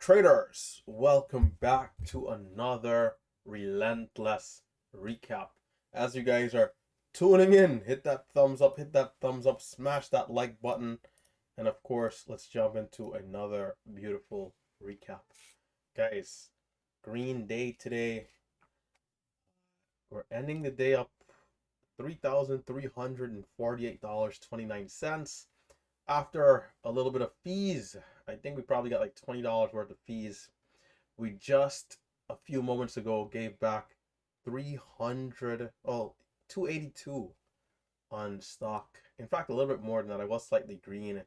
Traders, welcome back to another Relentless recap. As you guys are tuning in, hit that thumbs up, smash that like button, and of course, let's jump into another beautiful recap. Guys, green day today. We're ending the day up $3,348.29. After a little bit of fees. I think we probably got like $20 worth of fees. We just a few moments ago gave back 282 on stock. In fact, a little bit more than that. I was slightly green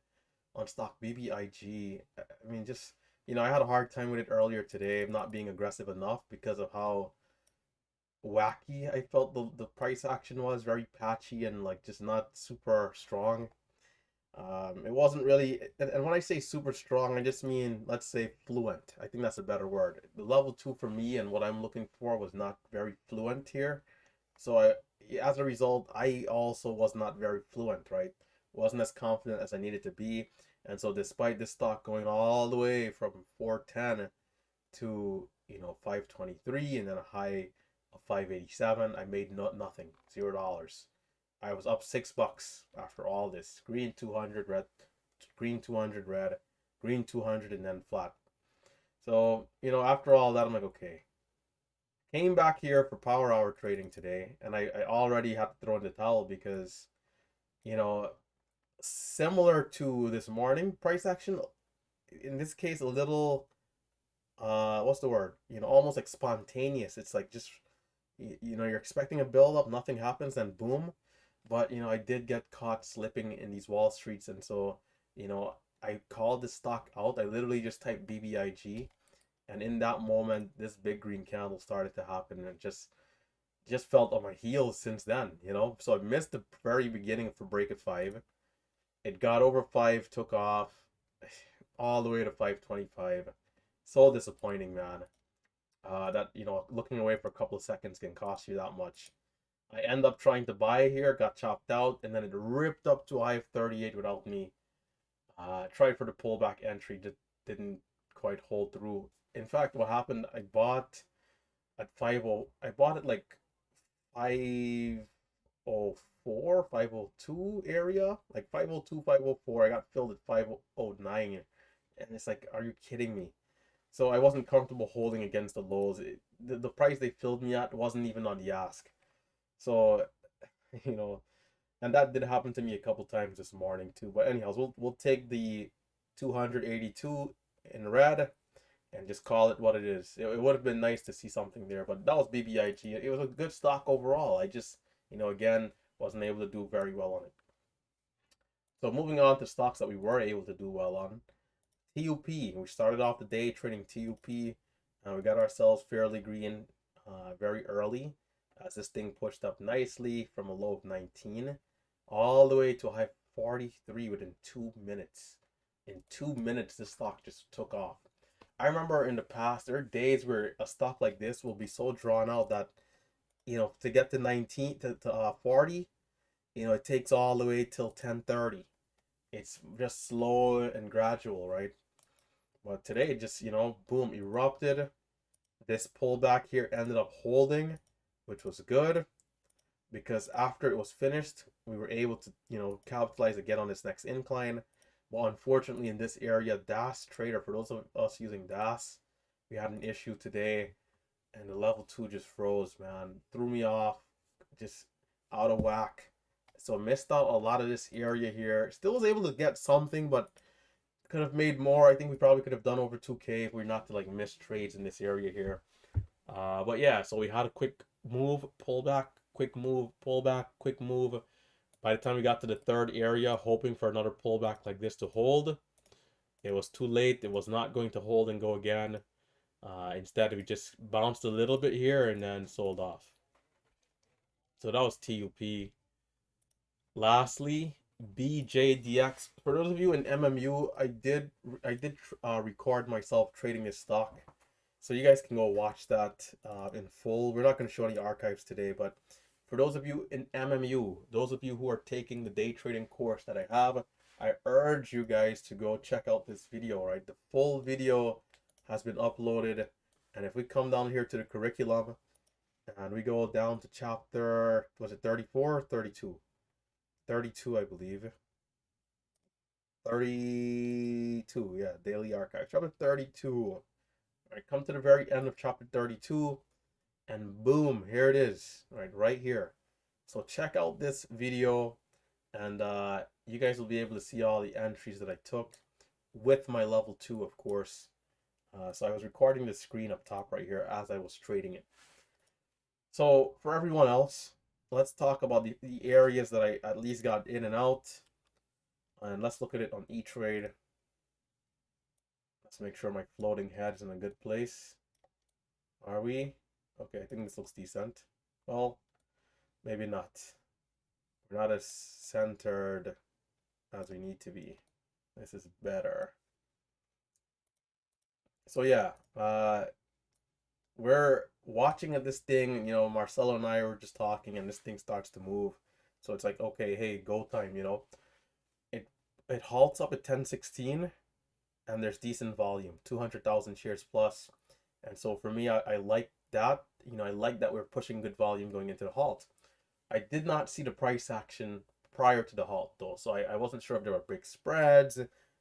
on stock BBIG. I mean, just, I had a hard time with it earlier today. I'm not being aggressive enough because of how wacky I felt the price action was. Very patchy and like just not super strong. It wasn't really, and when I say super strong, I just mean, let's say fluent. I think that's a better word. The level 2 for me and what I'm looking for was not very fluent here. So as a result, I also was not very fluent, right? Wasn't as confident as I needed to be. And so despite this stock going all the way from 410 to, 523 and then a high of 587, I made nothing, $0. I was up $6 after all this. Green 200, red, green 200, red, green 200, and then flat. So, after all that, I'm like, okay. Came back here for power hour trading today, and I already had to throw in the towel because, you know, similar to this morning price action, in this case, a little, what's the word? Almost like spontaneous. It's like just, you're expecting a build up, nothing happens, then boom. But I did get caught slipping in these Wall Streets, and so I called the stock out. I literally just typed BBIG, and in that moment, this big green candle started to happen, and it just felt on my heels since then. So I missed the very beginning for break at 5. It got over 5, took off all the way to 525. So disappointing, man. That looking away for a couple of seconds can cost you that much. I end up trying to buy here, got chopped out, and then it ripped up to high of 38 without me. Tried for the pullback entry, didn't quite hold through. In fact, what happened, I bought at 50, I bought it like 504, 502 area, like 502, 504. I got filled at 509, and it's like, are you kidding me? So I wasn't comfortable holding against the lows. The price they filled me at wasn't even on the ask. So, you know, and that did happen to me a couple times this morning too. But anyhow, we'll take the 282 in red and just call it what it is. It would have been nice to see something there, but that was BBIG. It was a good stock overall. I just, again, wasn't able to do very well on it. So moving on to stocks that we were able to do well on. TUP. We started off the day trading TUP. We got ourselves fairly green very early as this thing pushed up nicely from a low of 19 all the way to a high 43 within 2 minutes. In 2 minutes, this stock just took off. I remember in the past, there are days where a stock like this will be so drawn out that, to get to 19 to 40, it takes all the way till 10:30. It's just slow and gradual, right? But today, it just, boom, erupted. This pullback here ended up holding, which was good because after it was finished, we were able to, capitalize again on this next incline. Well, unfortunately, in this area, DAS trader, for those of us using DAS, we had an issue today, and the level 2 just froze, man. Threw me off, just out of whack. So missed out a lot of this area here. Still was able to get something, but could have made more. I think we probably could have done over 2K if we were not to like miss trades in this area here. But yeah, so we had a quick move, pullback, quick move, pullback, quick move. By the time we got to the third area, hoping for another pullback like this to hold, it was too late. It was not going to hold and go again. Instead, we just bounced a little bit here and then sold off. So that was TUP. Lastly, BJDX. For those of you in MMU, I did record myself trading this stock, so you guys can go watch that in full. We're not going to show any archives today, but for those of you in MMU, those of you who are taking the day trading course that I have, I urge you guys to go check out this video, right? The full video has been uploaded. And if we come down here to the curriculum and we go down to chapter, was it 34 or 32? 32, I believe. 32, yeah, daily archive. Chapter 32. All right, come to the very end of chapter 32, and boom, here it is, right here. So check out this video, and you guys will be able to see all the entries that I took with my level 2, of course. So I was recording the screen up top right here as I was trading it. So for everyone else, let's talk about the areas that I at least got in and out. And let's look at it on E-Trade. Let's make sure my floating head is in a good place. Are we? Okay, I think this looks decent. Well, maybe not. We're not as centered as we need to be. This is better. So yeah, we're watching at this thing, you know, Marcelo and I were just talking and this thing starts to move. So it's like, okay, hey, go time, you know. It halts up at 1016 and there's decent volume, 200,000 shares plus. And so for me, I like that. You know, I like that we're pushing good volume going into the halt. I did not see the price action prior to the halt though. So I wasn't sure if there were big spreads,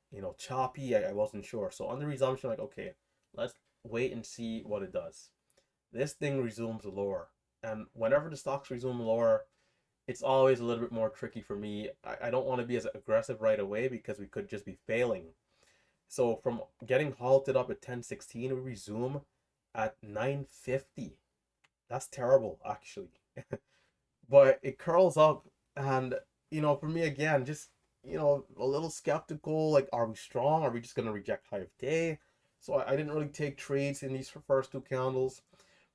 you know, choppy. I wasn't sure. So on the resumption, like, okay, let's wait and see what it does. This thing resumes lower. And whenever the stocks resume lower, it's always a little bit more tricky for me. I don't want to be as aggressive right away because we could just be failing. So from getting halted up at 1016, we resume at 950. That's terrible, actually. But it curls up, and you know, for me again, just you know, a little skeptical. Like, are we strong? Are we just gonna reject high of day? So I didn't really take trades in these first two candles.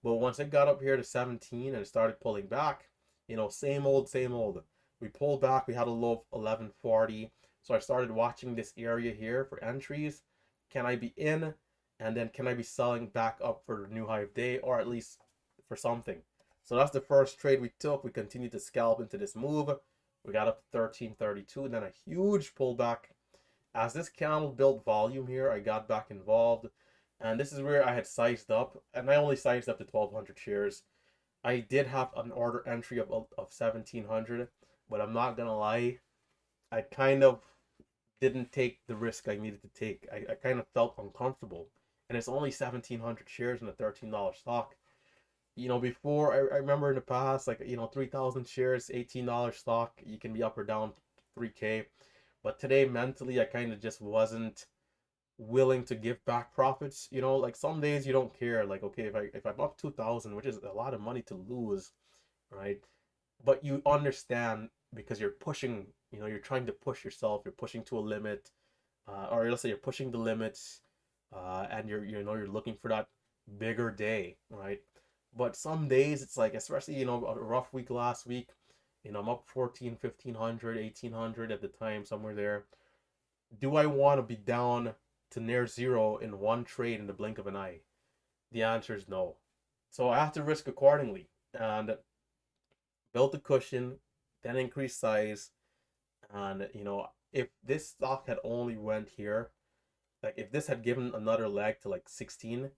But once it got up here to 17 and it started pulling back, you know, same old, same old. We pulled back. We had a low of 1140. So I started watching this area here for entries. Can I be in? And then can I be selling back up for the new high of day, or at least for something? So that's the first trade we took. We continued to scalp into this move. We got up to 1332 and then a huge pullback. As this candle built volume here, I got back involved. And this is where I had sized up. And I only sized up to 1,200 shares. I did have an order entry of 1,700. But I'm not going to lie, I kind of didn't take the risk I needed to take. I kind of felt uncomfortable. And it's only 1,700 shares in a $13 stock. You know, before, I remember in the past, like, you know, 3,000 shares, $18 stock, you can be up or down 3K. But today, mentally, I kind of just wasn't willing to give back profits. You know, like some days you don't care. Like, okay, if I'm up 2,000, which is a lot of money to lose, right? But you understand because you're pushing, you know, you're trying to push yourself, you're pushing to a limit, or let's say you're pushing the limits, and you know, you're looking for that bigger day, right? But some days it's like, especially, you know, a rough week last week, you know, I'm up 14, 1,500, 1,800 at the time, somewhere there. Do I want to be down to near zero in one trade in the blink of an eye? The answer is no. So I have to risk accordingly and build the cushion, then increase size. And, you know, if this stock had only went here, like if this had given another leg to like 16,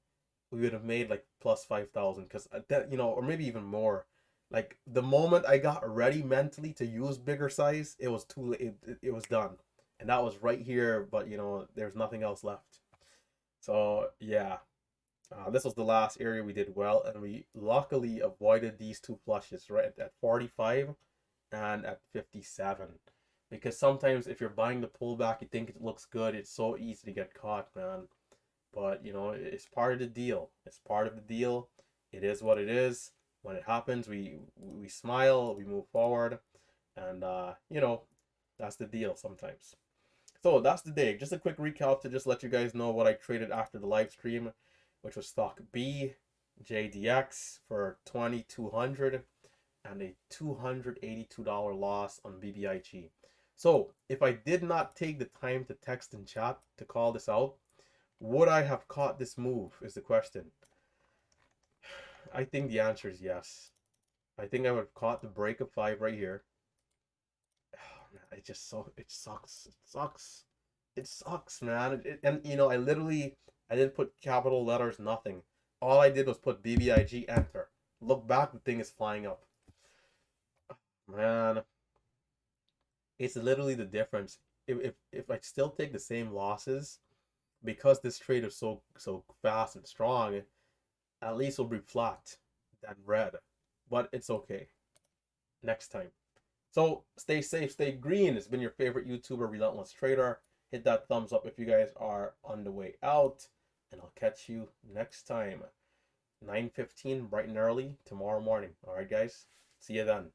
we would have made like plus 5,000 because that, you know, or maybe even more. Like the moment I got ready mentally to use bigger size, it was too late. It was done, and that was right here. But you know, there's nothing else left. So yeah, this was the last area we did well, and we luckily avoided these two flushes right at 45 and at 57. Because sometimes if you're buying the pullback, you think it looks good. It's so easy to get caught, man. But you know, it's part of the deal. It's part of the deal. It is what it is. When it happens, we smile, we move forward, and you know, that's the deal sometimes. So that's the day. Just a quick recap to just let you guys know what I traded after the live stream, which was stock BJDX for 2,200 and a $282 loss on BBIG. So if I did not take the time to text and chat to call this out, would I have caught this move is the question. I think the answer is yes. I think I would have caught the break of 5 right here. Oh, man, it just so it sucks. It sucks. It sucks, man. And you know, I literally I didn't put capital letters, nothing. All I did was put BBIG, enter. Look back, the thing is flying up. Man, it's literally the difference. If I still take the same losses, because this trade is so fast and strong, at least it'll be flat than red. But it's okay. Next time. So stay safe, stay green. It's been your favorite YouTuber, Relentless Trader. Hit that thumbs up if you guys are on the way out. And I'll catch you next time. 9:15, bright and early tomorrow morning. All right, guys. See you then.